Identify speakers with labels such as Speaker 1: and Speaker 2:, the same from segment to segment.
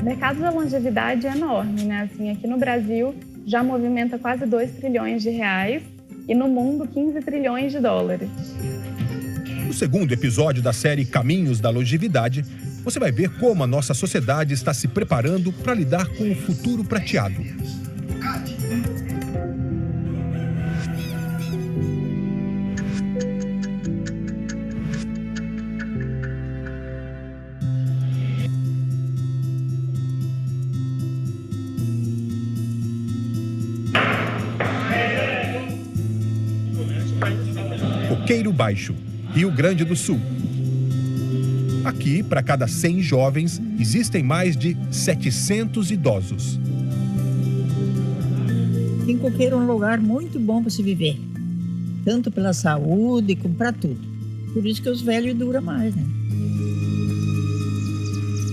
Speaker 1: O mercado da longevidade é enorme, né? Assim, aqui no Brasil já movimenta quase 2 trilhões de reais e no mundo 15 trilhões de dólares.
Speaker 2: No segundo episódio da série Caminhos da Longevidade, você vai ver como a nossa sociedade está se preparando para lidar com o futuro prateado. Coqueiro Baixo, Rio Grande do Sul. Aqui, para cada 100 jovens, existem mais de 700 idosos.
Speaker 3: Em Coqueiro é um lugar muito bom para se viver, tanto pela saúde como para tudo. Por isso que os velhos duram mais, né?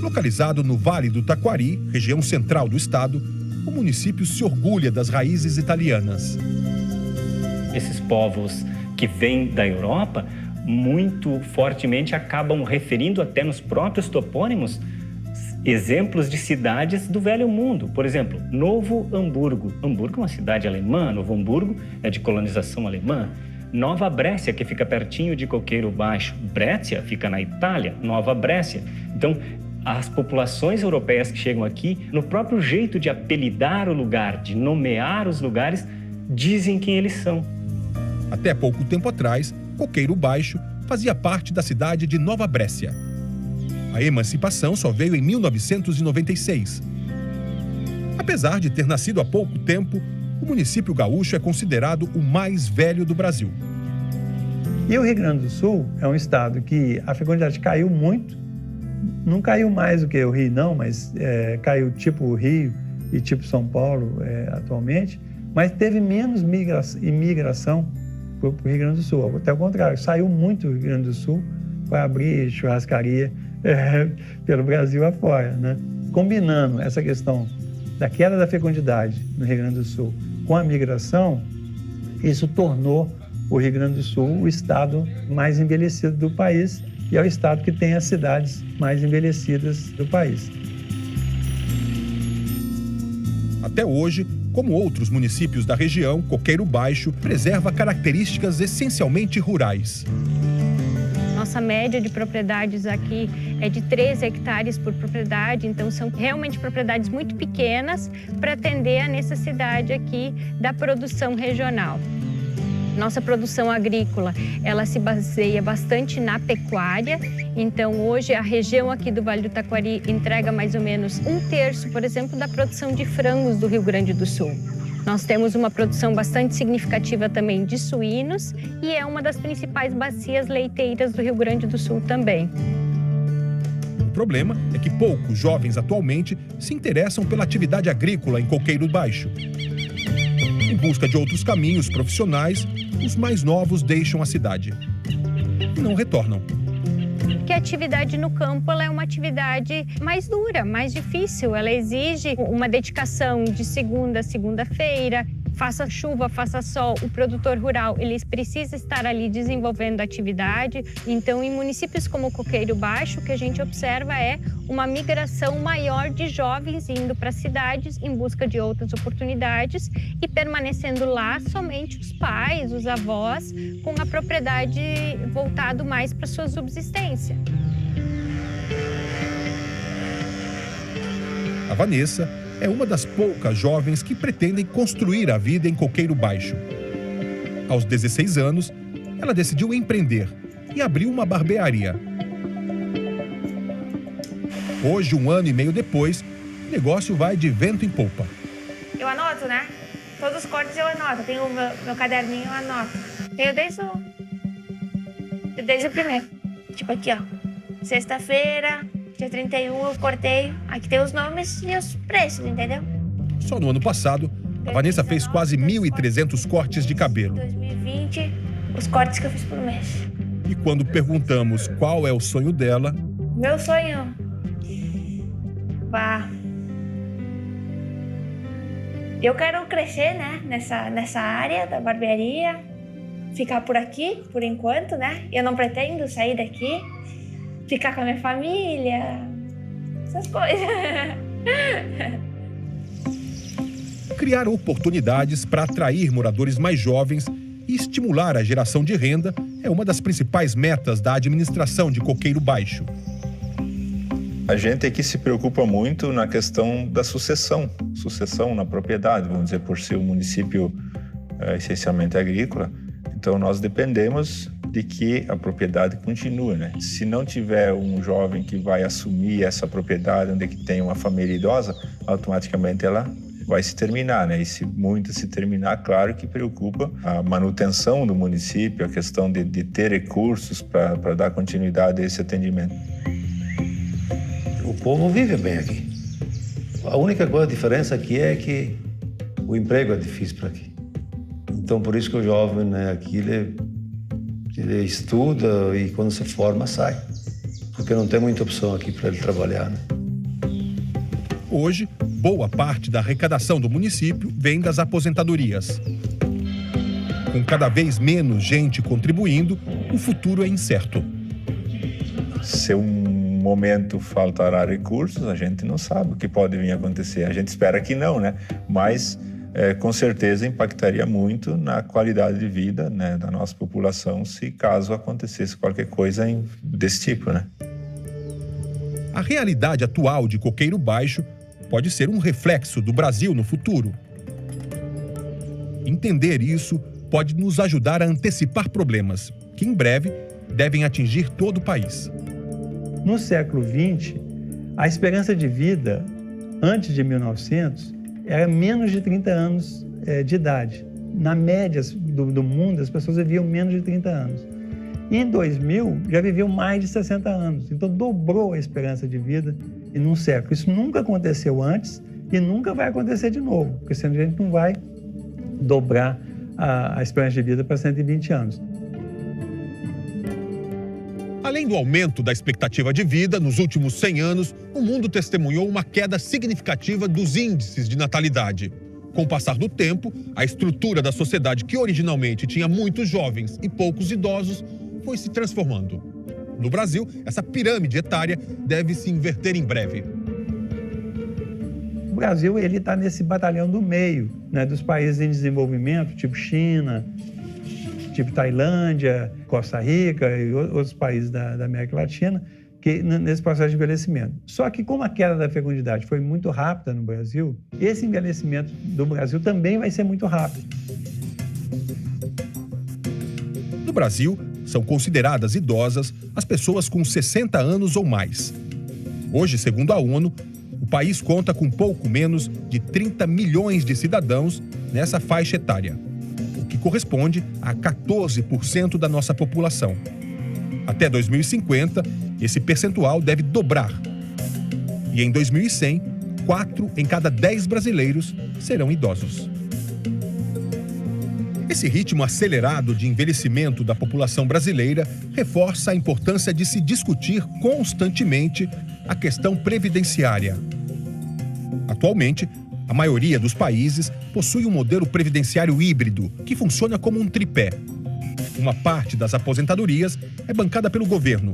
Speaker 2: Localizado no Vale do Taquari, região central do estado, o município se orgulha das raízes italianas.
Speaker 4: Esses povos que vêm da Europa, muito fortemente acabam referindo até nos próprios topônimos exemplos de cidades do Velho Mundo. Por exemplo, Novo Hamburgo. Hamburgo é uma cidade alemã, Novo Hamburgo é de colonização alemã. Nova Brécia, que fica pertinho de Coqueiro Baixo. Brécia fica na Itália, Nova Brécia. Então, as populações europeias que chegam aqui, no próprio jeito de apelidar o lugar, de nomear os lugares, dizem quem eles são.
Speaker 2: Até pouco tempo atrás, Coqueiro Baixo fazia parte da cidade de Nova Brécia. A emancipação só veio em 1996. Apesar de ter nascido há pouco tempo, o município gaúcho é considerado o mais velho do Brasil.
Speaker 5: E o Rio Grande do Sul é um estado que a fecundidade caiu muito. Não caiu mais do que o Rio, não, mas caiu tipo o Rio e tipo São Paulo atualmente, mas teve menos imigração para o Rio Grande do Sul. Até o contrário, saiu muito do Rio Grande do Sul para abrir churrascaria pelo Brasil afora, né? Combinando essa questão da queda da fecundidade no Rio Grande do Sul com a migração, isso tornou o Rio Grande do Sul o estado mais envelhecido do país e é o estado que tem as cidades mais envelhecidas do país.
Speaker 2: Até hoje, como outros municípios da região, Coqueiro Baixo preserva características essencialmente rurais.
Speaker 6: Nossa média de propriedades aqui é de 13 hectares por propriedade, então são realmente propriedades muito pequenas para atender a necessidade aqui da produção regional. Nossa produção agrícola, ela se baseia bastante na pecuária, então hoje a região aqui do Vale do Taquari entrega mais ou menos 1/3, por exemplo, da produção de frangos do Rio Grande do Sul. Nós temos uma produção bastante significativa também de suínos e é uma das principais bacias leiteiras do Rio Grande do Sul também.
Speaker 2: O problema é que poucos jovens atualmente se interessam pela atividade agrícola em Coqueiro Baixo. Em busca de outros caminhos profissionais, os mais novos deixam a cidade e não retornam.
Speaker 6: Que a atividade no campo ela é uma atividade mais dura, mais difícil. Ela exige uma dedicação de segunda a segunda-feira. Faça chuva, faça sol, o produtor rural ele precisa estar ali desenvolvendo a atividade. Então, em municípios como Coqueiro Baixo, o que a gente observa é uma migração maior de jovens indo para cidades em busca de outras oportunidades e permanecendo lá somente os pais, os avós, com a propriedade voltado mais para sua subsistência.
Speaker 2: A Vanessa é uma das poucas jovens que pretendem construir a vida em Coqueiro Baixo. Aos 16 anos, ela decidiu empreender e abriu uma barbearia. Hoje, 1 ano e meio depois, o negócio vai de vento em popa.
Speaker 7: Eu anoto, né? Todos os cortes eu anoto. Tenho o meu caderninho, eu anoto. Tenho desde o primeiro. Tipo aqui, ó. Sexta-feira, dia 31 eu cortei. Aqui tem os nomes e os preços, entendeu?
Speaker 2: Só no ano passado, a Vanessa fez quase 1.300 cortes de cabelo.
Speaker 7: 2020, os cortes que eu fiz por mês.
Speaker 2: E quando perguntamos qual é o sonho dela...
Speaker 7: Meu sonho... Eu quero crescer, né, nessa área da barbearia, ficar por aqui, por enquanto, né? Eu não pretendo sair daqui, ficar com a minha família, essas coisas.
Speaker 2: Criar oportunidades para atrair moradores mais jovens e estimular a geração de renda é uma das principais metas da administração de Coqueiro Baixo.
Speaker 8: A gente aqui se preocupa muito na questão da sucessão na propriedade, vamos dizer, por ser um município essencialmente agrícola. Então, nós dependemos de que a propriedade continue, né? Se não tiver um jovem que vai assumir essa propriedade onde que tem uma família idosa, automaticamente ela vai se terminar, né? E se muito se terminar, claro que preocupa a manutenção do município, a questão de ter recursos para dar continuidade a esse atendimento.
Speaker 9: O povo vive bem aqui. A única diferença aqui é que o emprego é difícil para aqui. Então, por isso que o jovem, né, aqui, ele estuda e quando se forma, sai. Porque não tem muita opção aqui para ele trabalhar, né?
Speaker 2: Hoje, boa parte da arrecadação do município vem das aposentadorias. Com cada vez menos gente contribuindo, o futuro é incerto.
Speaker 8: Se um momento faltará recursos, a gente não sabe o que pode vir a acontecer. A gente espera que não, né? Mas, com certeza, impactaria muito na qualidade de vida, né, da nossa população se caso acontecesse qualquer coisa desse tipo, né?
Speaker 2: A realidade atual de Coqueiro Baixo pode ser um reflexo do Brasil no futuro. Entender isso pode nos ajudar a antecipar problemas que, em breve, devem atingir todo o país.
Speaker 5: No século XX, a esperança de vida, antes de 1900, era menos de 30 anos de idade. Na média do mundo, as pessoas viviam menos de 30 anos. E em 2000, já viviam mais de 60 anos. Então, dobrou a esperança de vida em um século. Isso nunca aconteceu antes e nunca vai acontecer de novo, porque senão a gente não vai dobrar a esperança de vida para 120 anos.
Speaker 2: Além do aumento da expectativa de vida, nos últimos 100 anos, o mundo testemunhou uma queda significativa dos índices de natalidade. Com o passar do tempo, a estrutura da sociedade, que originalmente tinha muitos jovens e poucos idosos, foi se transformando. No Brasil, essa pirâmide etária deve se inverter em breve.
Speaker 5: O Brasil está nesse batalhão do meio, né, dos países em desenvolvimento, tipo China, tipo Tailândia, Costa Rica e outros países da América Latina, que nesse processo de envelhecimento. Só que como a queda da fecundidade foi muito rápida no Brasil, esse envelhecimento do Brasil também vai ser muito rápido.
Speaker 2: No Brasil, são consideradas idosas as pessoas com 60 anos ou mais. Hoje, segundo a ONU, o país conta com pouco menos de 30 milhões de cidadãos nessa faixa etária, o que corresponde a 14% da nossa população. Até 2050, esse percentual deve dobrar. E em 2100, 4 em cada 10 brasileiros serão idosos. Esse ritmo acelerado de envelhecimento da população brasileira reforça a importância de se discutir constantemente a questão previdenciária. Atualmente, a maioria dos países possui um modelo previdenciário híbrido que funciona como um tripé. Uma parte das aposentadorias é bancada pelo governo,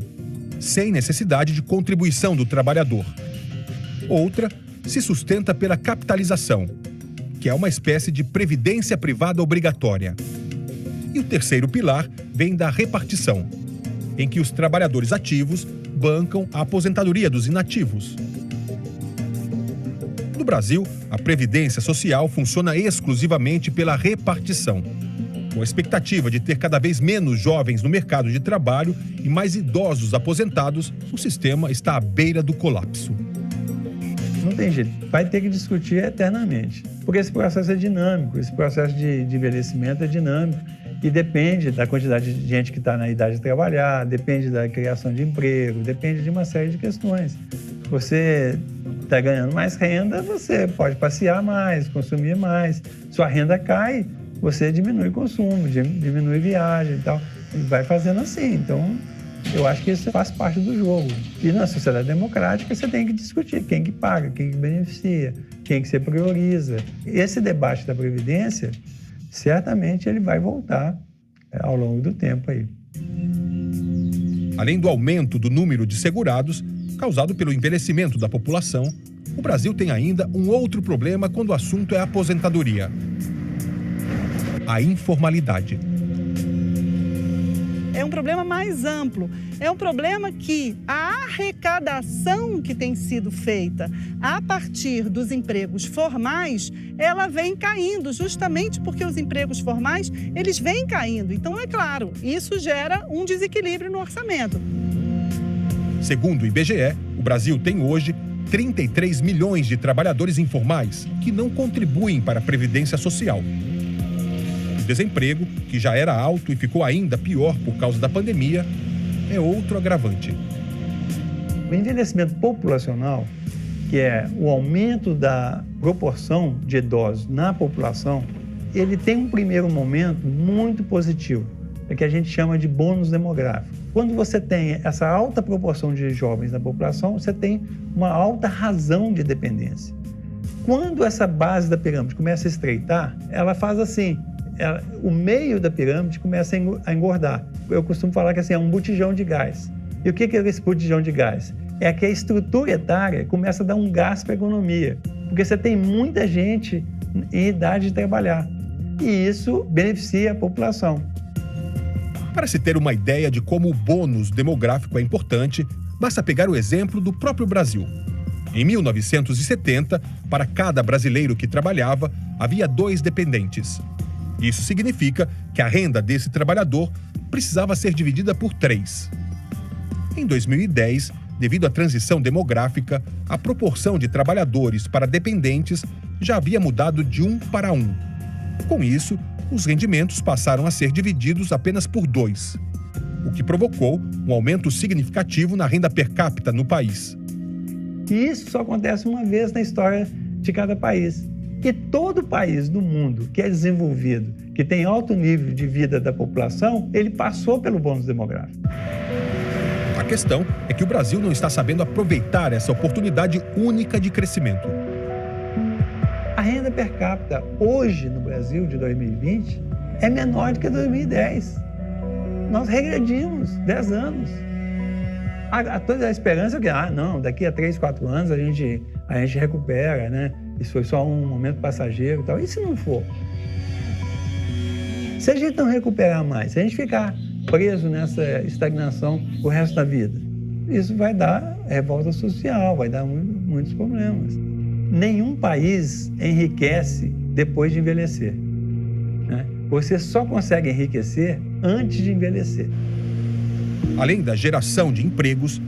Speaker 2: sem necessidade de contribuição do trabalhador. Outra se sustenta pela capitalização, que é uma espécie de previdência privada obrigatória. E o terceiro pilar vem da repartição, em que os trabalhadores ativos bancam a aposentadoria dos inativos. No Brasil, a Previdência Social funciona exclusivamente pela repartição. Com a expectativa de ter cada vez menos jovens no mercado de trabalho e mais idosos aposentados, o sistema está à beira do colapso.
Speaker 5: Não tem jeito, vai ter que discutir eternamente, porque esse processo é dinâmico, esse processo de envelhecimento é dinâmico e depende da quantidade de gente que está na idade de trabalhar, depende da criação de emprego, depende de uma série de questões. Você está ganhando mais renda, você pode passear mais, consumir mais. Sua renda cai, você diminui o consumo, diminui viagem e tal, e vai fazendo assim. Então, eu acho que isso faz parte do jogo. E na sociedade democrática você tem que discutir quem que paga, quem que beneficia, quem que você prioriza. Esse debate da Previdência, certamente ele vai voltar ao longo do tempo aí.
Speaker 2: Além do aumento do número de segurados, causado pelo envelhecimento da população, o Brasil tem ainda um outro problema quando o assunto é aposentadoria: a informalidade.
Speaker 10: É um problema mais amplo. É um problema que a arrecadação que tem sido feita a partir dos empregos formais, ela vem caindo, justamente porque os empregos formais, eles vêm caindo. Então, é claro, isso gera um desequilíbrio no orçamento.
Speaker 2: Segundo o IBGE, o Brasil tem hoje 33 milhões de trabalhadores informais que não contribuem para a Previdência Social. O desemprego, que já era alto e ficou ainda pior por causa da pandemia, é outro agravante.
Speaker 5: O envelhecimento populacional, que é o aumento da proporção de idosos na população, ele tem um primeiro momento muito positivo, é que a gente chama de bônus demográfico. Quando você tem essa alta proporção de jovens na população, você tem uma alta razão de dependência. Quando essa base da pirâmide começa a estreitar, ela faz assim: o meio da pirâmide começa a engordar. Eu costumo falar que assim, é um botijão de gás. E o que é esse botijão de gás? É que a estrutura etária começa a dar um gás para a economia, porque você tem muita gente em idade de trabalhar. E isso beneficia a população.
Speaker 2: Para se ter uma ideia de como o bônus demográfico é importante, basta pegar o exemplo do próprio Brasil. Em 1970, para cada brasileiro que trabalhava, havia 2 dependentes. Isso significa que a renda desse trabalhador precisava ser dividida por 3. Em 2010, devido à transição demográfica, a proporção de trabalhadores para dependentes já havia mudado de 1 para 1. Com isso, os rendimentos passaram a ser divididos apenas por 2, o que provocou um aumento significativo na renda per capita no país.
Speaker 5: E isso só acontece uma vez na história de cada país. E todo país do mundo que é desenvolvido, que tem alto nível de vida da população, ele passou pelo bônus demográfico.
Speaker 2: A questão é que o Brasil não está sabendo aproveitar essa oportunidade única de crescimento.
Speaker 5: A renda per capita hoje no Brasil, de 2020, é menor do que 2010. Nós regredimos 10 anos. Toda a esperança é que, não, daqui a 3, 4 anos a gente recupera, né? Isso foi só um momento passageiro e tal. E se não for? Se a gente não recuperar mais, se a gente ficar preso nessa estagnação o resto da vida, isso vai dar revolta social, vai dar muitos problemas. Nenhum país enriquece depois de envelhecer, né? Você só consegue enriquecer antes de envelhecer.
Speaker 2: Além da geração de empregos,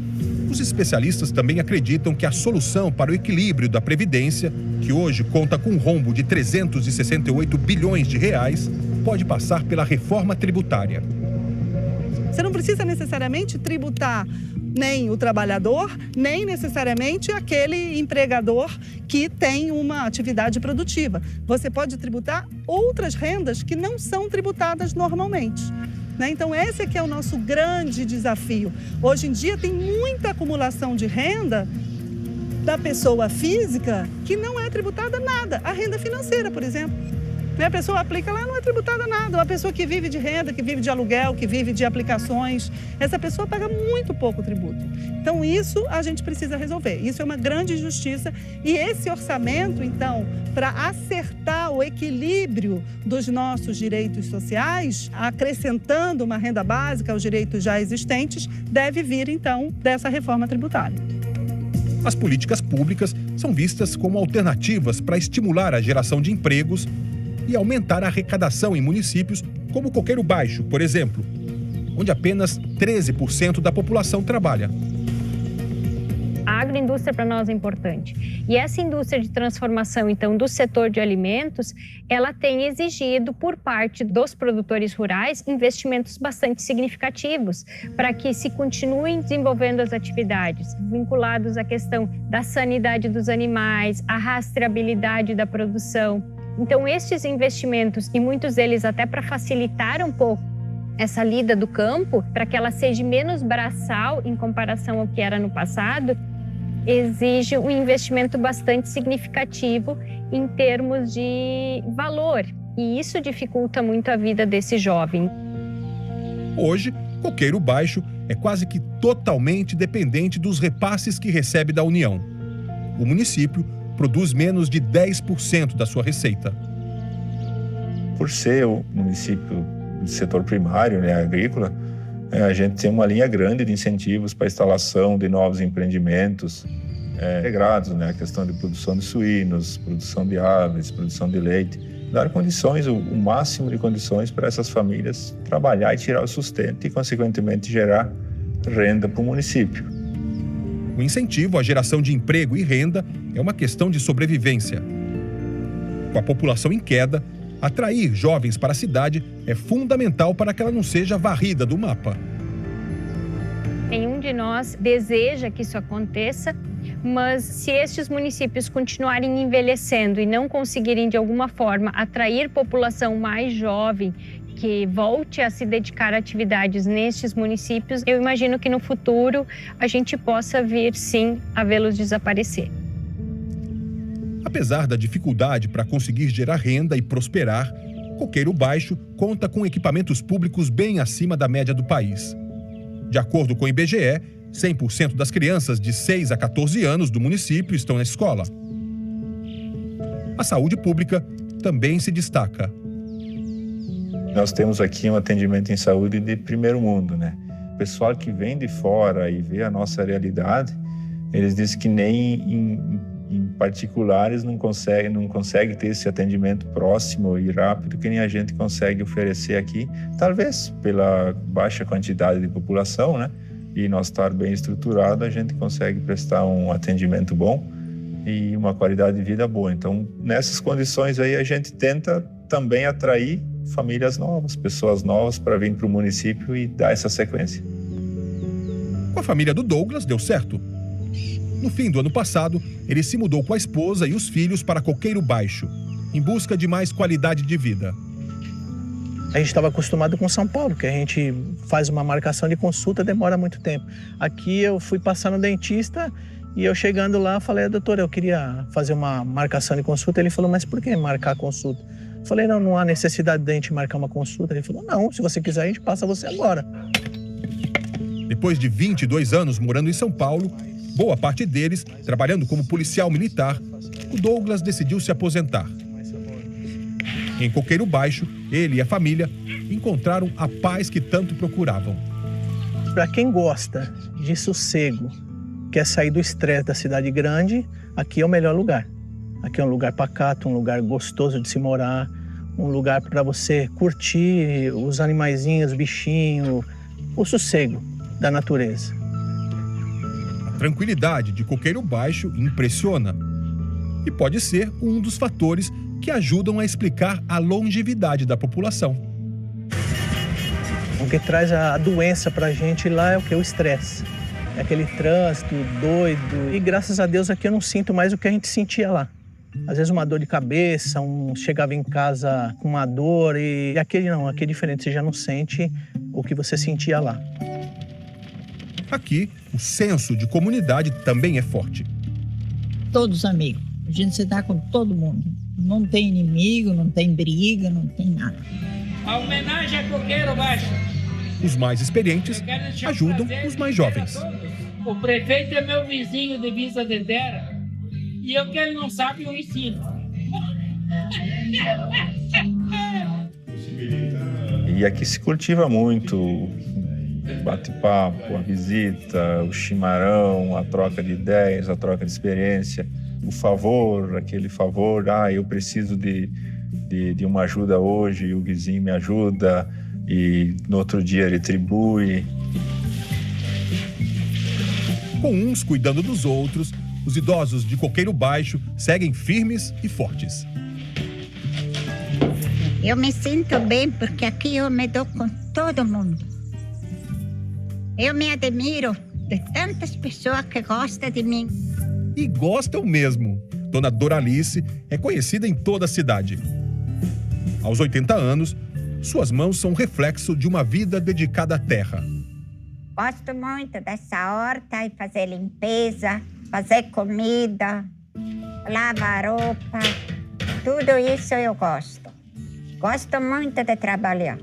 Speaker 2: os especialistas também acreditam que a solução para o equilíbrio da Previdência, que hoje conta com um rombo de 368 bilhões de reais, pode passar pela reforma tributária.
Speaker 10: Você não precisa necessariamente tributar nem o trabalhador, nem necessariamente aquele empregador que tem uma atividade produtiva. Você pode tributar outras rendas que não são tributadas normalmente. Então, esse aqui é o nosso grande desafio. Hoje em dia, tem muita acumulação de renda da pessoa física que não é tributada nada. A renda financeira, por exemplo. A pessoa aplica lá, não é tributada nada. Uma pessoa que vive de renda, que vive de aluguel, que vive de aplicações, essa pessoa paga muito pouco tributo. Então, isso a gente precisa resolver. Isso é uma grande injustiça. E esse orçamento, então, para acertar o equilíbrio dos nossos direitos sociais, acrescentando uma renda básica aos direitos já existentes, deve vir, então, dessa reforma tributária.
Speaker 2: As políticas públicas são vistas como alternativas para estimular a geração de empregos e aumentar a arrecadação em municípios como Coqueiro Baixo, por exemplo, onde apenas 13% da população trabalha.
Speaker 6: A agroindústria para nós é importante. E essa indústria de transformação, então, do setor de alimentos, ela tem exigido, por parte dos produtores rurais, investimentos bastante significativos para que se continuem desenvolvendo as atividades vinculadas à questão da sanidade dos animais, à rastreabilidade da produção. Então, estes investimentos, e muitos deles até para facilitar um pouco essa lida do campo, para que ela seja menos braçal em comparação ao que era no passado, exige um investimento bastante significativo em termos de valor. E isso dificulta muito a vida desse jovem.
Speaker 2: Hoje, Coqueiro Baixo é quase que totalmente dependente dos repasses que recebe da União. o município produz menos de 10% da sua receita.
Speaker 8: Por ser o município do setor primário, né, agrícola, a gente tem uma linha grande de incentivos para a instalação de novos empreendimentos integrados, né, a questão de produção de suínos, produção de aves, produção de leite, dar condições, o máximo de condições para essas famílias trabalhar e tirar o sustento e, consequentemente, gerar renda para o município.
Speaker 2: O incentivo à geração de emprego e renda é uma questão de sobrevivência. Com a população em queda, atrair jovens para a cidade é fundamental para que ela não seja varrida do mapa.
Speaker 6: Nenhum de nós deseja que isso aconteça, mas se estes municípios continuarem envelhecendo e não conseguirem, de alguma forma, atrair população mais jovem que volte a se dedicar a atividades nestes municípios, eu imagino que no futuro a gente possa vir, sim, a vê-los desaparecer.
Speaker 2: Apesar da dificuldade para conseguir gerar renda e prosperar, Coqueiro Baixo conta com equipamentos públicos bem acima da média do país. De acordo com o IBGE, 100% das crianças de 6 a 14 anos do município estão na escola. A saúde pública também se destaca.
Speaker 8: Nós temos aqui um atendimento em saúde de primeiro mundo, né? O pessoal que vem de fora e vê a nossa realidade, eles dizem que nem em particulares não consegue ter esse atendimento próximo e rápido que nem a gente consegue oferecer aqui, talvez pela baixa quantidade de população, né? E nós estar bem estruturado, a gente consegue prestar um atendimento bom e uma qualidade de vida boa. Então, nessas condições aí, a gente tenta também atrair famílias novas, pessoas novas para vir para o município e dar essa sequência.
Speaker 2: Com a família do Douglas, deu certo. No fim do ano passado, ele se mudou com a esposa e os filhos para Coqueiro Baixo, em busca de mais qualidade de vida.
Speaker 11: A gente estava acostumado com São Paulo, que a gente faz uma marcação de consulta, demora muito tempo. Aqui eu fui passar no dentista e eu chegando lá, falei, doutor, eu queria fazer uma marcação de consulta. Ele falou, mas por que marcar a consulta? Eu falei, não há necessidade de a gente marcar uma consulta. Ele falou, não, se você quiser, a gente passa você agora.
Speaker 2: Depois de 22 anos morando em São Paulo, boa parte deles trabalhando como policial militar, o Douglas decidiu se aposentar. Em Coqueiro Baixo, ele e a família encontraram a paz que tanto procuravam.
Speaker 11: Para quem gosta de sossego, quer sair do estresse da cidade grande, aqui é o melhor lugar. Aqui é um lugar pacato, um lugar gostoso de se morar, um lugar para você curtir os animaizinhos, bichinhos, o sossego da natureza.
Speaker 2: A tranquilidade de Coqueiro Baixo impressiona e pode ser um dos fatores que ajudam a explicar a longevidade da população.
Speaker 11: O que traz a doença para a gente lá é o que? O estresse. É aquele trânsito doido. E graças a Deus aqui eu não sinto mais o que a gente sentia lá. Às vezes uma dor de cabeça, chegava em casa com uma dor e aqui não, aqui é diferente, você já não sente o que você sentia lá.
Speaker 2: Aqui, o senso de comunidade também é forte.
Speaker 3: Todos amigos, a gente se dá com todo mundo. Não tem inimigo, não tem briga, não tem nada.
Speaker 12: A homenagem a Coqueiro Baixo.
Speaker 2: Os mais experientes ajudam os mais jovens.
Speaker 12: O prefeito é meu vizinho de Vista de Terra e o que ele não sabe eu ensino.
Speaker 8: E aqui se cultiva muito bate-papo, a visita, o chimarrão, a troca de ideias, a troca de experiência, o favor, aquele favor, eu preciso de uma ajuda hoje e o vizinho me ajuda e no outro dia ele retribui.
Speaker 2: Com uns cuidando dos outros, os idosos de Coqueiro Baixo seguem firmes e fortes.
Speaker 13: Eu me sinto bem porque aqui eu me dou com todo mundo. Eu me admiro de tantas pessoas que gostam de mim.
Speaker 2: E gostam mesmo. Dona Doralice é conhecida em toda a cidade. Aos 80 anos, suas mãos são reflexo de uma vida dedicada à terra.
Speaker 13: Gosto muito dessa horta e fazer limpeza, fazer comida, lavar roupa. Tudo isso eu gosto. Gosto muito de trabalhar.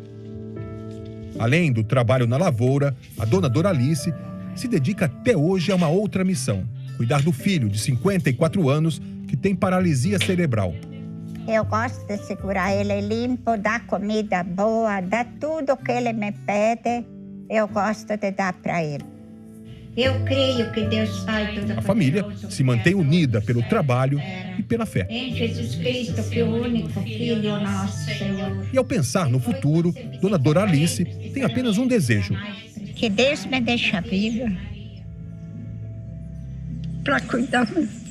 Speaker 2: Além do trabalho na lavoura, a dona Doralice se dedica até hoje a uma outra missão: cuidar do filho de 54 anos que tem paralisia cerebral.
Speaker 13: Eu gosto de segurar ele limpo, dar comida boa, dar tudo que ele me pede. Eu gosto de dar para ele. Eu creio que Deus Pai Todo-Poderoso,
Speaker 2: A família se mantém unida pelo trabalho e pela fé.
Speaker 13: em Jesus Cristo, que é o único Filho nosso, Senhor.
Speaker 2: E ao pensar no futuro, Dona Doralice tem apenas um desejo:
Speaker 13: Que Deus me deixe viva para cuidar do meu filho.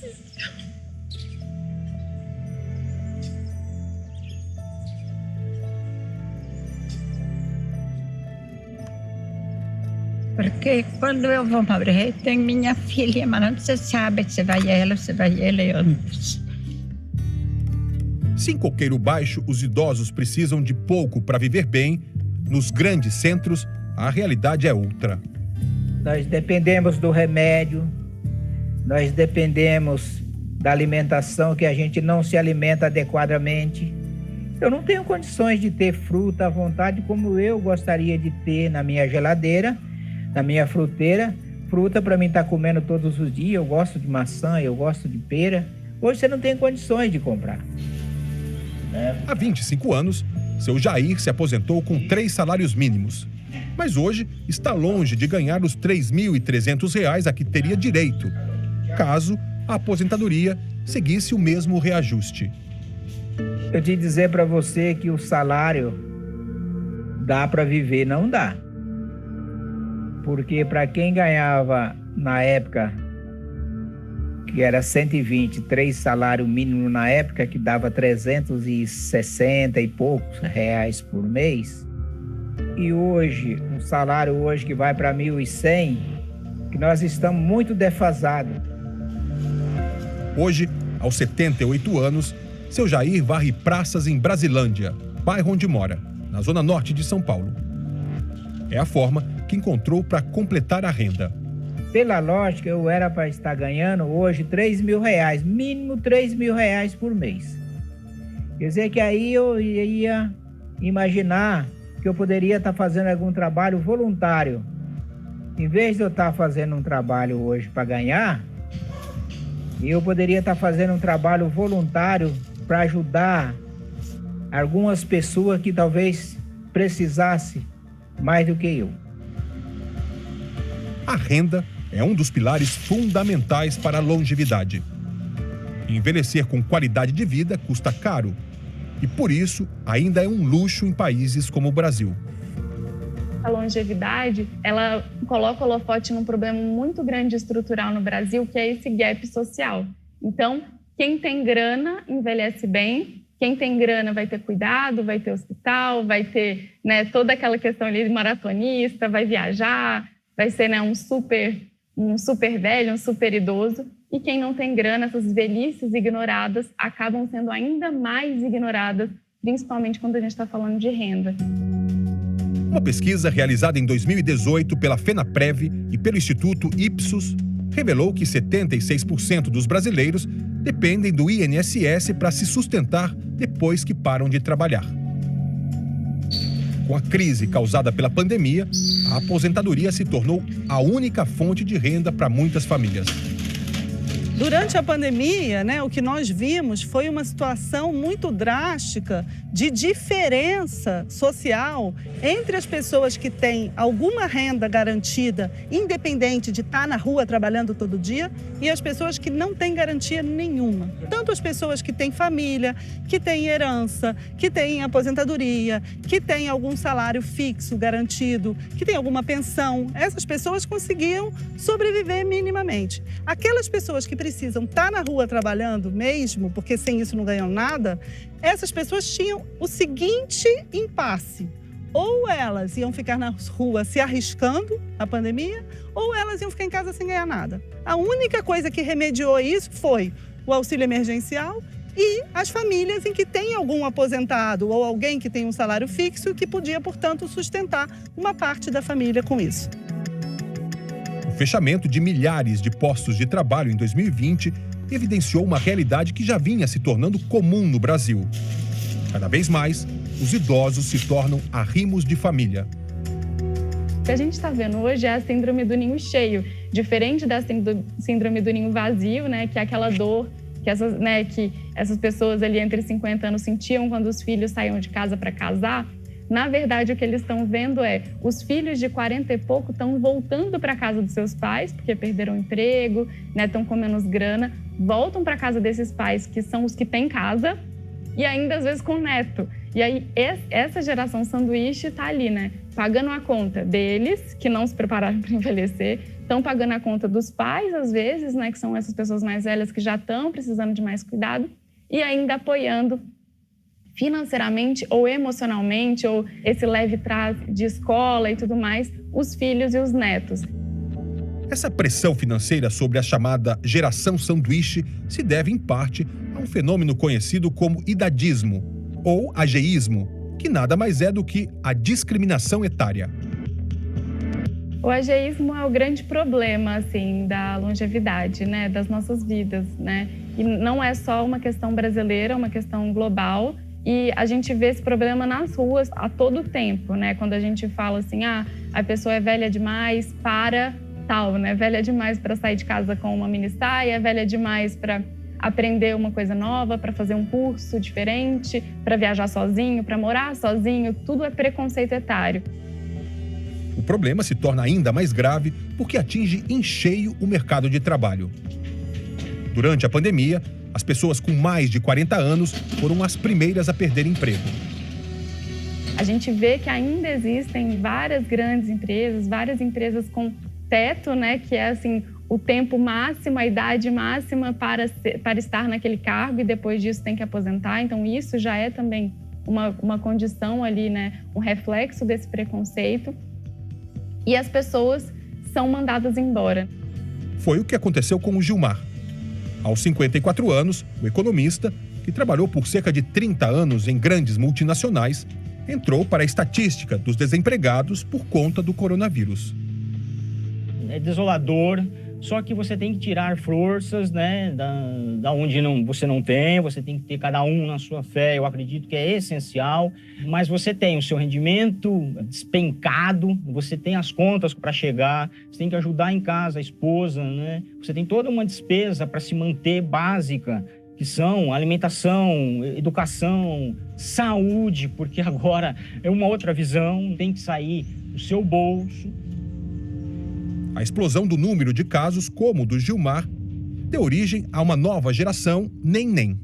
Speaker 13: Porque quando eu vou morrer, tem minha filha, mas não se sabe se vai ela antes.
Speaker 2: Se em Coqueiro Baixo os idosos precisam de pouco para viver bem, nos grandes centros a realidade é outra.
Speaker 14: Nós dependemos do remédio, nós dependemos da alimentação, que a gente não se alimenta adequadamente. Eu não tenho condições de ter fruta à vontade como eu gostaria de ter na minha geladeira, na minha fruteira. Fruta para mim estar comendo todos os dias. Eu gosto de maçã, eu gosto de pera. Hoje você não tem condições de comprar.
Speaker 2: Há 25 anos, seu Jair se aposentou com 3 salários mínimos. Mas hoje está longe de ganhar os R$ 3.300 a que teria direito, caso a aposentadoria seguisse o mesmo reajuste.
Speaker 14: Eu te dizer para você que o salário dá para viver, não dá. Porque para quem ganhava na época, que era 120, 3 salário mínimo na época, que dava 360 e poucos reais por mês, e hoje, um salário hoje que vai para 1.100, que nós estamos muito defasados.
Speaker 2: Hoje, aos 78 anos, seu Jair varre praças em Brasilândia, bairro onde mora, na zona norte de São Paulo. É a forma que encontrou para completar a renda.
Speaker 14: Pela lógica, eu era para estar ganhando hoje R$3.000, mínimo R$3.000 por mês. Quer dizer que aí eu ia imaginar que eu poderia estar fazendo algum trabalho voluntário. Em vez de eu estar fazendo um trabalho hoje para ganhar, eu poderia estar fazendo um trabalho voluntário para ajudar algumas pessoas que talvez precisassem mais do que eu.
Speaker 2: A renda é um dos pilares fundamentais para a longevidade. Envelhecer com qualidade de vida custa caro e, por isso, ainda é um luxo em países como o Brasil.
Speaker 1: A longevidade, ela coloca o holofote num problema muito grande estrutural no Brasil, que é esse gap social. Então, quem tem grana envelhece bem, quem tem grana vai ter cuidado, vai ter hospital, vai ter, né, toda aquela questão ali de maratonista, vai viajar, vai ser, né, um super velho, um super idoso. E quem não tem grana, essas velhices ignoradas, acabam sendo ainda mais ignoradas, principalmente quando a gente está falando de renda.
Speaker 2: Uma pesquisa realizada em 2018 pela FENAPREV e pelo Instituto Ipsos revelou que 76% dos brasileiros dependem do INSS para se sustentar depois que param de trabalhar. Com a crise causada pela pandemia, a aposentadoria se tornou a única fonte de renda para muitas famílias.
Speaker 10: Durante a pandemia, né, o que nós vimos foi uma situação muito drástica de diferença social entre as pessoas que têm alguma renda garantida, independente de estar na rua trabalhando todo dia, e as pessoas que não têm garantia nenhuma. Tanto as pessoas que têm família, que têm herança, que têm aposentadoria, que têm algum salário fixo garantido, que têm alguma pensão, essas pessoas conseguiam sobreviver minimamente. Aquelas pessoas que precisam estar na rua trabalhando mesmo, porque sem isso não ganham nada, essas pessoas tinham o seguinte impasse: ou elas iam ficar na rua se arriscando na pandemia, ou elas iam ficar em casa sem ganhar nada. A única coisa que remediou isso foi o auxílio emergencial e as famílias em que tem algum aposentado ou alguém que tem um salário fixo e que podia, portanto, sustentar uma parte da família com isso.
Speaker 2: O fechamento de milhares de postos de trabalho em 2020 evidenciou uma realidade que já vinha se tornando comum no Brasil. Cada vez mais, os idosos se tornam arrimos de família.
Speaker 1: O que a gente está vendo hoje é a síndrome do ninho cheio, diferente da síndrome do ninho vazio, né, que é aquela dor que essas pessoas ali entre 50 anos sentiam quando os filhos saíam de casa para casar. Na verdade, o que eles estão vendo é os filhos de 40 e pouco estão voltando para a casa dos seus pais, porque perderam o emprego, né, estão com menos grana, voltam para a casa desses pais, que são os que têm casa, e ainda às vezes com neto. E aí, essa geração sanduíche está ali, né, pagando a conta deles, que não se prepararam para envelhecer, estão pagando a conta dos pais, às vezes, né, que são essas pessoas mais velhas que já estão precisando de mais cuidado, e ainda apoiando financeiramente ou emocionalmente, ou esse leve trás de escola e tudo mais, os filhos e os netos.
Speaker 2: Essa pressão financeira sobre a chamada geração sanduíche se deve, em parte, a um fenômeno conhecido como idadismo, ou ageísmo, que nada mais é do que a discriminação etária.
Speaker 1: O ageísmo é o grande problema, assim, da longevidade, né, das nossas vidas, né? E não é só uma questão brasileira, é uma questão global. E a gente vê esse problema nas ruas a todo tempo, né? Quando a gente fala assim, a pessoa é velha demais para tal, né? Velha demais para sair de casa com uma mini saia, velha demais para aprender uma coisa nova, para fazer um curso diferente, para viajar sozinho, para morar sozinho, tudo é preconceito etário.
Speaker 2: O problema se torna ainda mais grave porque atinge em cheio o mercado de trabalho. Durante a pandemia, as pessoas com mais de 40 anos foram as primeiras a perder emprego.
Speaker 1: A gente vê que ainda existem várias grandes empresas, várias empresas com teto, né, que é assim, o tempo máximo, a idade máxima para estar naquele cargo, e depois disso tem que aposentar. Então isso já é também uma condição ali, né, um reflexo desse preconceito. E as pessoas são mandadas embora.
Speaker 2: Foi o que aconteceu com o Gilmar. Aos 54 anos, o economista, que trabalhou por cerca de 30 anos em grandes multinacionais, entrou para a estatística dos desempregados por conta do coronavírus.
Speaker 15: É desolador, só que você tem que tirar forças, né, da onde você não tem, você tem que ter cada um na sua fé, eu acredito que é essencial, mas você tem o seu rendimento despencado, você tem as contas para chegar, você tem que ajudar em casa a esposa, né, você tem toda uma despesa para se manter básica, que são alimentação, educação, saúde, porque agora é uma outra visão, tem que sair do seu bolso.
Speaker 2: A explosão do número de casos, como o do Gilmar, deu origem a uma nova geração nem-nem.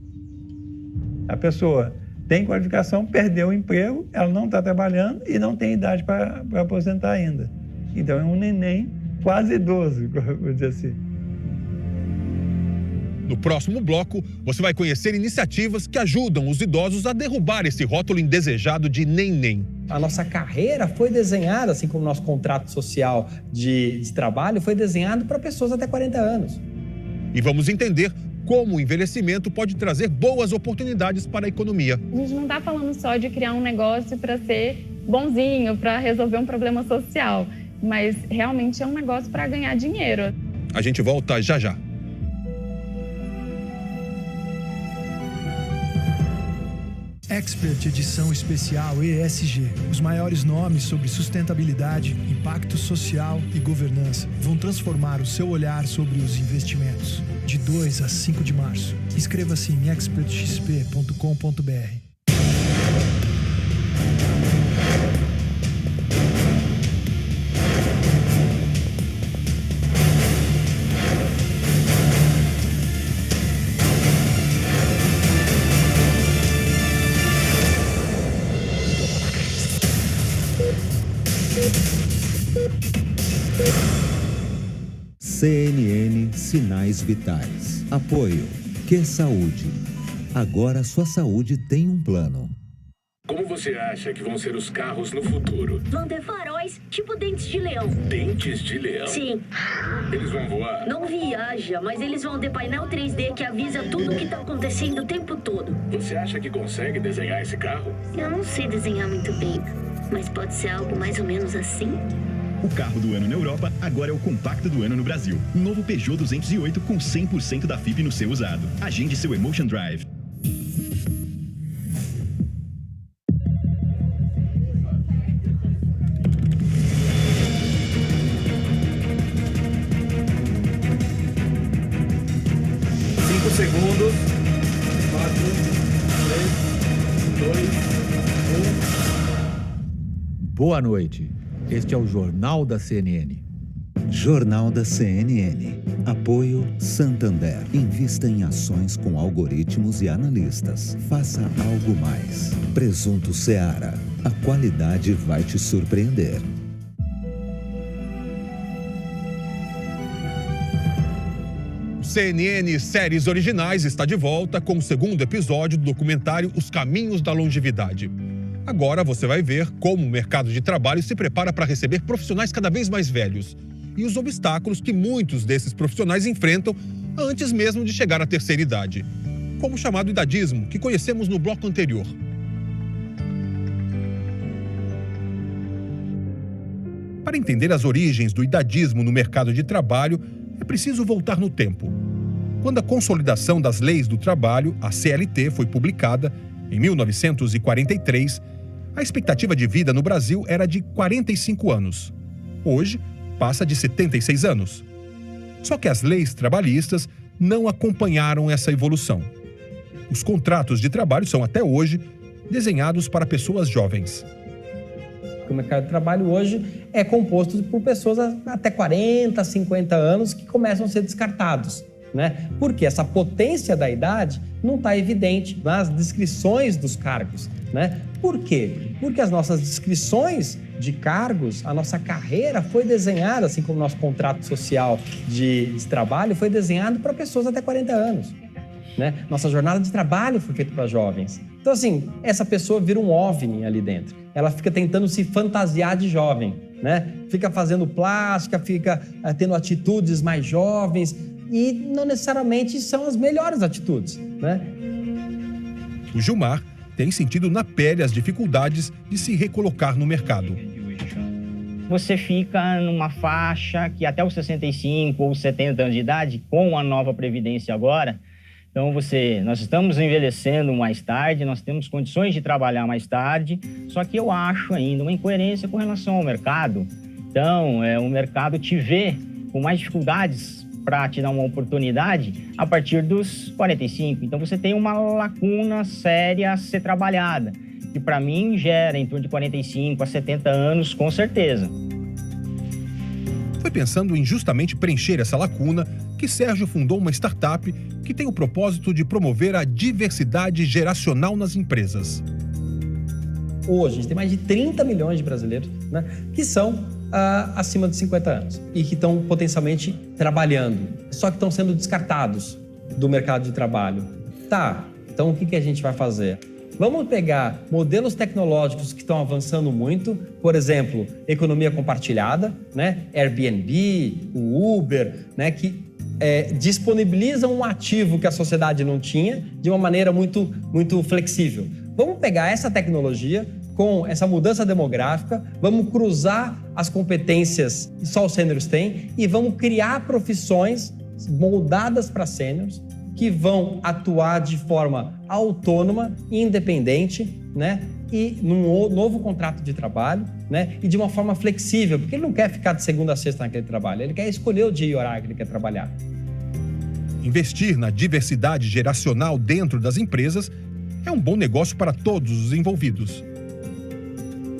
Speaker 5: A pessoa tem qualificação, perdeu o emprego, ela não está trabalhando e não tem idade para aposentar ainda. Então é um neném quase idoso, vou dizer assim.
Speaker 2: No próximo bloco, você vai conhecer iniciativas que ajudam os idosos a derrubar esse rótulo indesejado de nem-nem.
Speaker 16: A nossa carreira foi desenhada, assim como o nosso contrato social de trabalho, foi desenhado para pessoas até 40 anos.
Speaker 2: E vamos entender como o envelhecimento pode trazer boas oportunidades para a economia.
Speaker 1: A gente não está falando só de criar um negócio para ser bonzinho, para resolver um problema social, mas realmente é um negócio para ganhar dinheiro.
Speaker 2: A gente volta já já.
Speaker 17: Expert Edição Especial ESG. Os maiores nomes sobre sustentabilidade, impacto social e governança vão transformar o seu olhar sobre os investimentos. De 2 a 5 de março. Inscreva-se em expertxp.com.br.
Speaker 18: CNN Sinais Vitais. Apoio. Que Saúde. Agora sua saúde tem um plano.
Speaker 19: Como você acha que vão ser os carros no futuro?
Speaker 20: Vão ter faróis, tipo dentes de leão.
Speaker 19: Dentes de leão?
Speaker 20: Sim.
Speaker 19: Eles vão voar?
Speaker 20: Não viaja, mas eles vão ter painel 3D que avisa tudo o que está acontecendo o tempo todo.
Speaker 19: Você acha que consegue desenhar esse carro?
Speaker 20: Eu não sei desenhar muito bem, mas pode ser algo mais ou menos assim.
Speaker 21: O carro do ano na Europa agora é o compacto do ano no Brasil. Novo Peugeot 208 com 100% da FIP no seu usado. Agende seu Emotion Drive.
Speaker 4: Boa noite. Este é o Jornal da CNN.
Speaker 18: Jornal da CNN. Apoio Santander. Invista em ações com algoritmos e analistas. Faça algo mais. Presunto Seara. A qualidade vai te surpreender.
Speaker 2: CNN Séries Originais está de volta com o segundo episódio do documentário Os Caminhos da Longevidade. Agora você vai ver como o mercado de trabalho se prepara para receber profissionais cada vez mais velhos e os obstáculos que muitos desses profissionais enfrentam antes mesmo de chegar à terceira idade, como o chamado idadismo, que conhecemos no bloco anterior. Para entender as origens do idadismo no mercado de trabalho, é preciso voltar no tempo. Quando a Consolidação das Leis do Trabalho, a CLT, foi publicada, em 1943, a expectativa de vida no Brasil era de 45 anos. Hoje, passa de 76 anos. Só que as leis trabalhistas não acompanharam essa evolução. Os contratos de trabalho são, até hoje, desenhados para pessoas jovens.
Speaker 16: O mercado de trabalho hoje é composto por pessoas até 40, 50 anos que começam a ser descartados, né? Porque essa potência da idade não está evidente nas descrições dos cargos, né? Por quê? Porque as nossas descrições de cargos, a nossa carreira foi desenhada, assim como o nosso contrato social de trabalho foi desenhado para pessoas até 40 anos, né? Nossa jornada de trabalho foi feita para jovens. Então, assim, essa pessoa vira um OVNI ali dentro. Ela fica tentando se fantasiar de jovem, né? Fica fazendo plástica, fica tendo atitudes mais jovens e não necessariamente são as melhores atitudes, né?
Speaker 2: O Gilmar tem sentido na pele as dificuldades de se recolocar no mercado.
Speaker 15: Você fica numa faixa que até os 65 ou 70 anos de idade, com a nova Previdência agora, então nós estamos envelhecendo mais tarde, nós temos condições de trabalhar mais tarde, só que eu acho ainda uma incoerência com relação ao mercado. Então, o mercado te vê com mais dificuldades para te dar uma oportunidade a partir dos 45. Então, você tem uma lacuna séria a ser trabalhada, que para mim gera em torno de 45 a 70 anos, com certeza.
Speaker 2: Foi pensando em justamente preencher essa lacuna que Sérgio fundou uma startup que tem o propósito de promover a diversidade geracional nas empresas.
Speaker 16: Hoje, a gente tem mais de 30 milhões de brasileiros, né, que são acima de 50 anos e que estão potencialmente trabalhando, só que estão sendo descartados do mercado de trabalho. Tá, então o que a gente vai fazer? Vamos pegar modelos tecnológicos que estão avançando muito, por exemplo, economia compartilhada, né? Airbnb, o Uber, né? Que disponibilizam um ativo que a sociedade não tinha de uma maneira muito flexível. Vamos pegar essa tecnologia com essa mudança demográfica, vamos cruzar as competências que só os sêniores têm e vamos criar profissões moldadas para sêniores que vão atuar de forma autônoma e independente, né? E num novo contrato de trabalho, né? E de uma forma flexível, porque ele não quer ficar de segunda a sexta naquele trabalho, ele quer escolher o dia e horário que ele quer trabalhar.
Speaker 2: Investir na diversidade geracional dentro das empresas é um bom negócio para todos os envolvidos.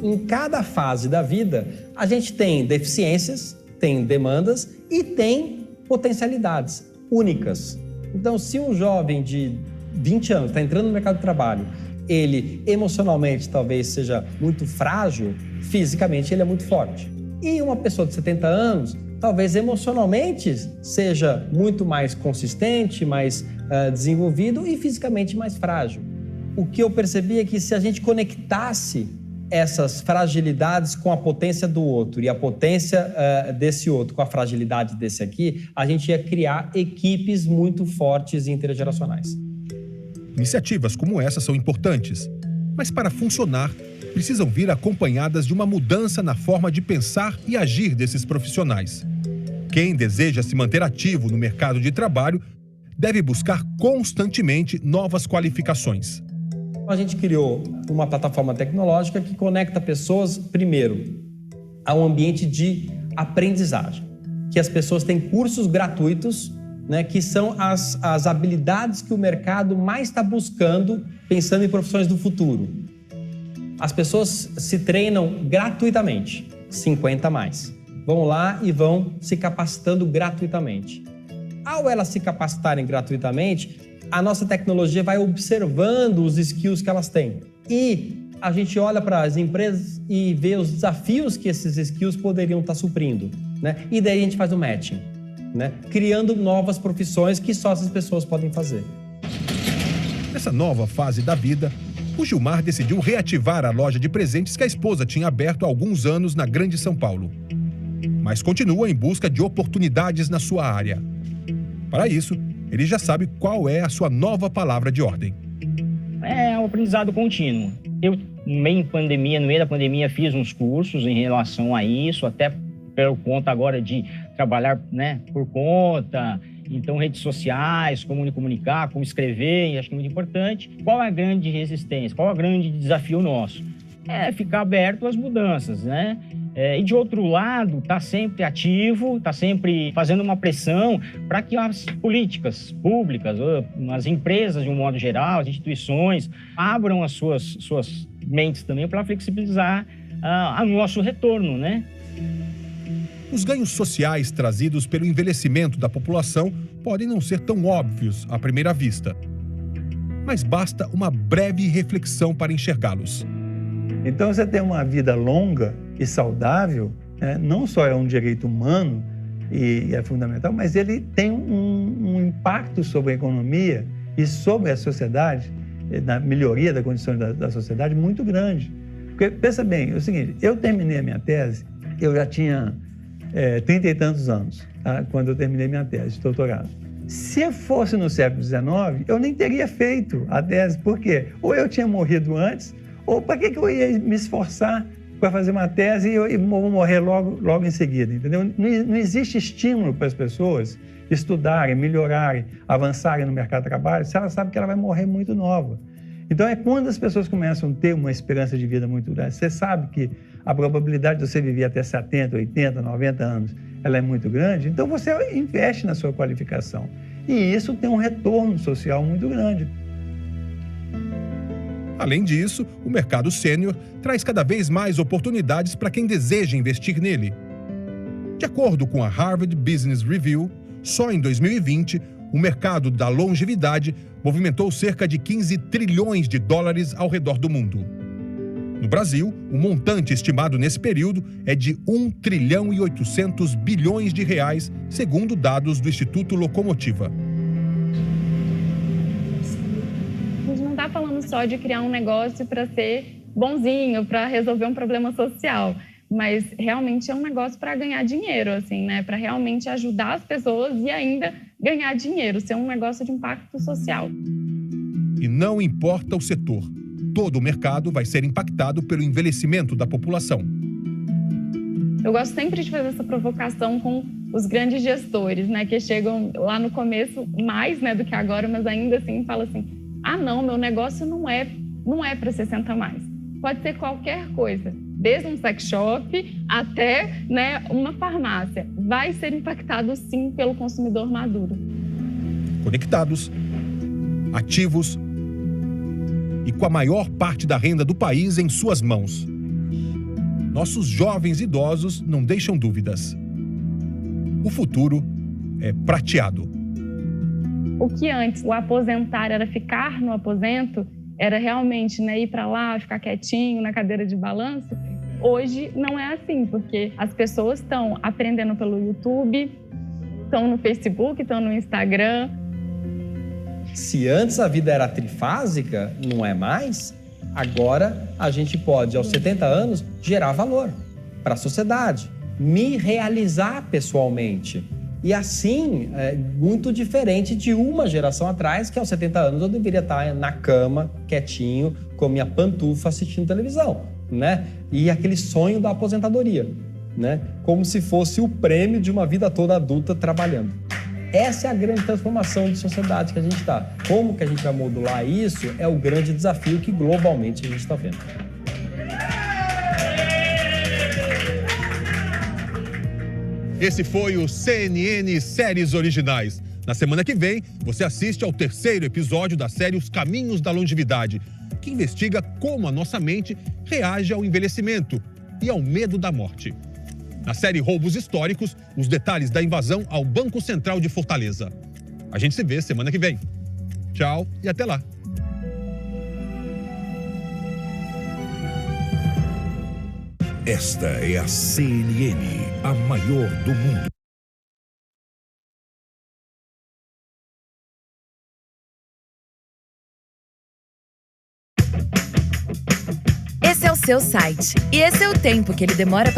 Speaker 16: Em cada fase da vida, a gente tem deficiências, tem demandas e tem potencialidades únicas. Então, se um jovem de 20 anos está entrando no mercado de trabalho, ele emocionalmente talvez seja muito frágil, fisicamente ele é muito forte. E uma pessoa de 70 anos, talvez emocionalmente seja muito mais consistente, mais desenvolvido e fisicamente mais frágil. O que eu percebi é que se a gente conectasse essas fragilidades com a potência do outro e a potência desse outro com a fragilidade desse aqui, a gente ia criar equipes muito fortes e intergeracionais.
Speaker 2: Iniciativas como essa são importantes, mas para funcionar, precisam vir acompanhadas de uma mudança na forma de pensar e agir desses profissionais. Quem deseja se manter ativo no mercado de trabalho deve buscar constantemente novas qualificações.
Speaker 16: A gente criou uma plataforma tecnológica que conecta pessoas, primeiro, a um ambiente de aprendizagem, que as pessoas têm cursos gratuitos, né, que são as habilidades que o mercado mais está buscando, pensando em profissões do futuro. As pessoas se treinam gratuitamente, 50 a mais. Vão lá e vão se capacitando gratuitamente. Ao elas se capacitarem gratuitamente, a nossa tecnologia vai observando os skills que elas têm. E a gente olha para as empresas e vê os desafios que esses skills poderiam estar suprindo, né? E daí a gente faz o matching, né? Criando novas profissões que só essas pessoas podem fazer.
Speaker 2: Nessa nova fase da vida, o Gilmar decidiu reativar a loja de presentes que a esposa tinha aberto há alguns anos na Grande São Paulo. Mas continua em busca de oportunidades na sua área. Para isso, ele já sabe qual é a sua nova palavra de ordem.
Speaker 15: É o aprendizado contínuo. Eu, no meio da pandemia, fiz uns cursos em relação a isso, até por conta agora de trabalhar, né, por conta, então redes sociais, como comunicar, como escrever, acho que é muito importante. Qual é a grande resistência? Qual é o grande desafio nosso? É ficar aberto às mudanças, né? E de outro lado, está sempre ativo, está sempre fazendo uma pressão para que as políticas públicas, as empresas de um modo geral, as instituições, abram as suas mentes também para flexibilizar o nosso retorno, né?
Speaker 2: Os ganhos sociais trazidos pelo envelhecimento da população podem não ser tão óbvios à primeira vista, mas basta uma breve reflexão para enxergá-los.
Speaker 5: Então, você ter uma vida longa e saudável, né, não só é um direito humano e é fundamental, mas ele tem um impacto sobre a economia e sobre a sociedade, na melhoria da condição da sociedade, muito grande. Porque, pensa bem, é o seguinte, eu terminei a minha tese, eu já tinha 30 e tantos anos, tá, quando eu terminei minha tese de doutorado. Se fosse no século XIX, eu nem teria feito a tese, por quê? Ou eu tinha morrido antes, ou para que eu ia me esforçar para fazer uma tese e vou morrer logo em seguida, entendeu? Não existe estímulo para as pessoas estudarem, melhorarem, avançarem no mercado de trabalho, se ela sabe que ela vai morrer muito nova. Então, é quando as pessoas começam a ter uma esperança de vida muito grande, você sabe que a probabilidade de você viver até 70, 80, 90 anos, ela é muito grande, então você investe na sua qualificação. E isso tem um retorno social muito grande.
Speaker 2: Além disso, o mercado sênior traz cada vez mais oportunidades para quem deseja investir nele. De acordo com a Harvard Business Review, só em 2020, o mercado da longevidade movimentou cerca de 15 trilhões de dólares ao redor do mundo. No Brasil, o montante estimado nesse período é de 1 trilhão e 800 bilhões de reais, segundo dados do Instituto Locomotiva.
Speaker 1: A gente não está falando só de criar um negócio para ser bonzinho, para resolver um problema social, mas realmente é um negócio para ganhar dinheiro, assim, né? Para realmente ajudar as pessoas e ainda ganhar dinheiro, ser um negócio de impacto social.
Speaker 2: E não importa o setor, todo o mercado vai ser impactado pelo envelhecimento da população.
Speaker 1: Eu gosto sempre de fazer essa provocação com os grandes gestores, né? Que chegam lá no começo mais, né, do que agora, mas ainda assim falam assim: ah, não, meu negócio não é para 60 mais. Pode ser qualquer coisa, desde um sex shop até, né, uma farmácia. Vai ser impactado, sim, pelo consumidor maduro.
Speaker 2: Conectados, ativos e com a maior parte da renda do país em suas mãos. Nossos jovens idosos não deixam dúvidas. O futuro é prateado.
Speaker 1: O que antes o aposentar era ficar no aposento, era realmente, né, ir para lá, ficar quietinho na cadeira de balanço, hoje não é assim, porque as pessoas estão aprendendo pelo YouTube, estão no Facebook, estão no Instagram.
Speaker 16: Se antes a vida era trifásica, não é mais, agora a gente pode, aos 70 anos, gerar valor para a sociedade, me realizar pessoalmente. E assim, é muito diferente de uma geração atrás, que aos 70 anos eu deveria estar na cama, quietinho, com minha pantufa assistindo televisão, né? E aquele sonho da aposentadoria, né? Como se fosse o prêmio de uma vida toda adulta trabalhando. Essa é a grande transformação de sociedade que a gente está. Como que a gente vai modular isso é o grande desafio que globalmente a gente está vendo.
Speaker 2: Esse foi o CNN Séries Originais. Na semana que vem, você assiste ao 3º episódio da série Os Caminhos da Longevidade, que investiga como a nossa mente reage ao envelhecimento e ao medo da morte. Na série Roubos Históricos, os detalhes da invasão ao Banco Central de Fortaleza. A gente se vê semana que vem. Tchau e até lá.
Speaker 7: Esta é a CNN, a maior do mundo.
Speaker 22: Esse é o seu site e esse é o tempo que ele demora para